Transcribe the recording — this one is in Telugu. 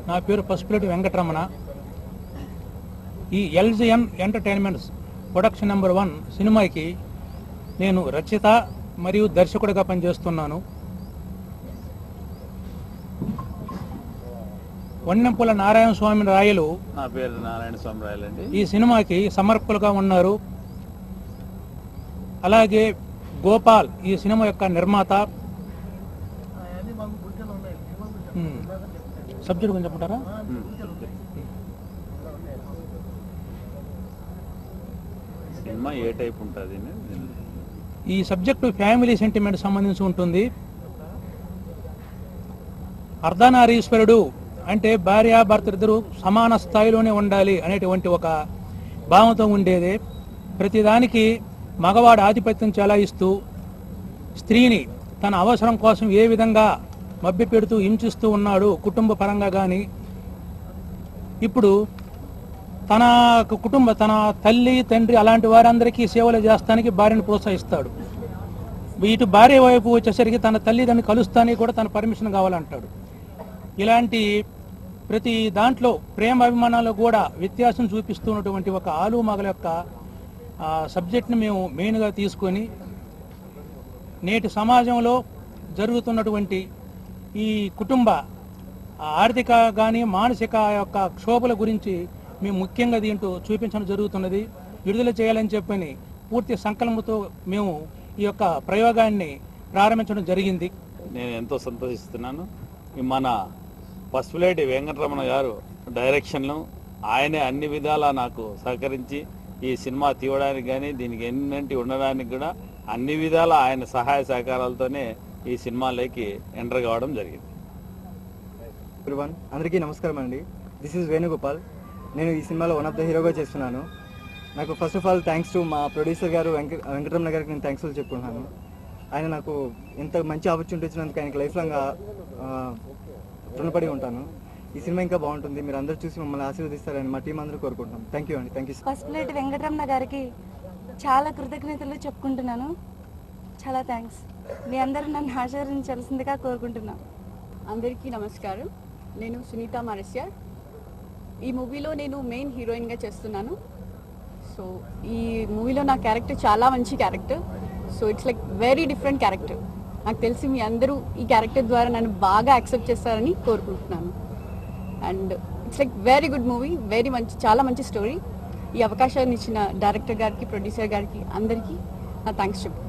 నా పేరు పసుపులేటి వెంకటరమణ. ఈ ఎల్జిఎన్ ఎంటర్టైన్మెంట్స్ ప్రొడక్షన్ నెంబర్ 1 సినిమాకి నేను రచయిత మరియు దర్శకుడిగా పనిచేస్తున్నాను. వన్నెంపుల నారాయణ స్వామి రాయలు, నా పేరు నారాయణ స్వామి రాయలు అండి, ఈ సినిమాకి సమర్పకులుగా ఉన్నారు. అలాగే గోపాల్ ఈ సినిమా యొక్క నిర్మాత. సబ్జెక్ట్ కొంచెం చెప్తారా? సినిమా ఏ టైప్ ఉంటుంది? ఈ సబ్జెక్టు ఫ్యామిలీ సెంటిమెంట్ సంబంధించి ఉంటుంది. అర్ధనారీశ్వరుడు అంటే భార్యాభర్త ఇద్దరు సమాన స్థాయిలోనే ఉండాలి అనేటువంటి ఒక భావంతో ఉండేదే. ప్రతిదానికి మగవాడు ఆధిపత్యం చెలాయిస్తూ స్త్రీని తన అవసరం కోసం ఏ విధంగా మభ్యపెడుతూ హింసిస్తూ ఉన్నాడు కుటుంబ పరంగా. కానీ ఇప్పుడు తన తన తల్లి తండ్రి అలాంటి వారందరికీ సేవలు చేస్తానికి భార్యను ప్రోత్సహిస్తాడు. ఇటు భార్య వైపు వచ్చేసరికి తన తల్లిదండ్రులు కలుస్తానికి కూడా తన పర్మిషన్ కావాలంటాడు. ఇలాంటి ప్రతి దాంట్లో ప్రేమ అభిమానాలు కూడా వ్యత్యాసం చూపిస్తున్నటువంటి ఒక ఆలుమగల యొక్క సబ్జెక్ట్ని మేము మెయిన్గా తీసుకొని నేటి సమాజంలో జరుగుతున్నటువంటి ఈ కుటుంబ ఆర్థిక కానీ మానసిక యొక్క క్షోభల గురించి మేము ముఖ్యంగా దీంట్లో చూపించడం జరుగుతున్నది. విడుదల చేయాలని చెప్పని పూర్తి సంకల్పంతో మేము ఈ యొక్క ప్రయోగాన్ని ప్రారంభించడం జరిగింది. నేను ఎంతో సంతోషిస్తున్నాను. మన పసుపులేటి వెంకటరమణ గారు డైరెక్షన్ను ఆయనే అన్ని విధాలా నాకు సహకరించి ఈ సినిమా తీయడానికి కానీ దీనికి ఎన్నింటి ఉండడానికి కూడా అన్ని విధాల ఆయన సహాయ సహకారాలతోనే ఈ సినిమాలోకి ఎంటర్ కావడం జరిగింది. ఎవ్రీవన్, అందరికీ నమస్కారం అండి. This is Venugopal. నేను ఈ సినిమాలో వన్ ఆఫ్ ద హీరోగా చేస్తున్నాను. నాకు first of all thanks to మా ప్రొడ్యూసర్ గారు వెంకటరమణ గారికి నేను థ్యాంక్స్ చెప్పుకుంటున్నాను. ఆయన నాకు ఇంత మంచి ఆపర్చునిటీ ఇచ్చినందుకు ఆయనకి లైఫ్ లాంగ్ రుణపడి ఉంటాను. ఈ సినిమా ఇంకా బాగుంటుంది. మీరు అందరూ చూసి మమ్మల్ని ఆశీర్వదిస్తారని మా టీం అందరూ కోరుకుంటున్నాం. థ్యాంక్ యూ అండి. Thank you. పసుపులేటి వెంకటరమణ గారికి చాలా కృతజ్ఞతలు చెప్పుకుంటున్నాను. చాలా థ్యాంక్స్. మీ అందరూ నన్ను ఆశీర్వదించాల్సిందిగా కోరుకుంటున్నాను. అందరికీ నమస్కారం. నేను సునీత మారస్య. ఈ మూవీలో నేను మెయిన్ హీరోయిన్గా చేస్తున్నాను. సో ఈ మూవీలో నా క్యారెక్టర్ చాలా మంచి character. So it's like very different character. నాకు తెలిసి మీ అందరూ ఈ క్యారెక్టర్ ద్వారా నన్ను బాగా యాక్సెప్ట్ చేస్తారని కోరుకుంటున్నాను. And it's like very good movie, very మంచి, చాలా మంచి స్టోరీ. ఈ అవకాశాన్ని ఇచ్చిన డైరెక్టర్ గారికి, ప్రొడ్యూసర్ గారికి అందరికీ నా థ్యాంక్స్ చెప్పు.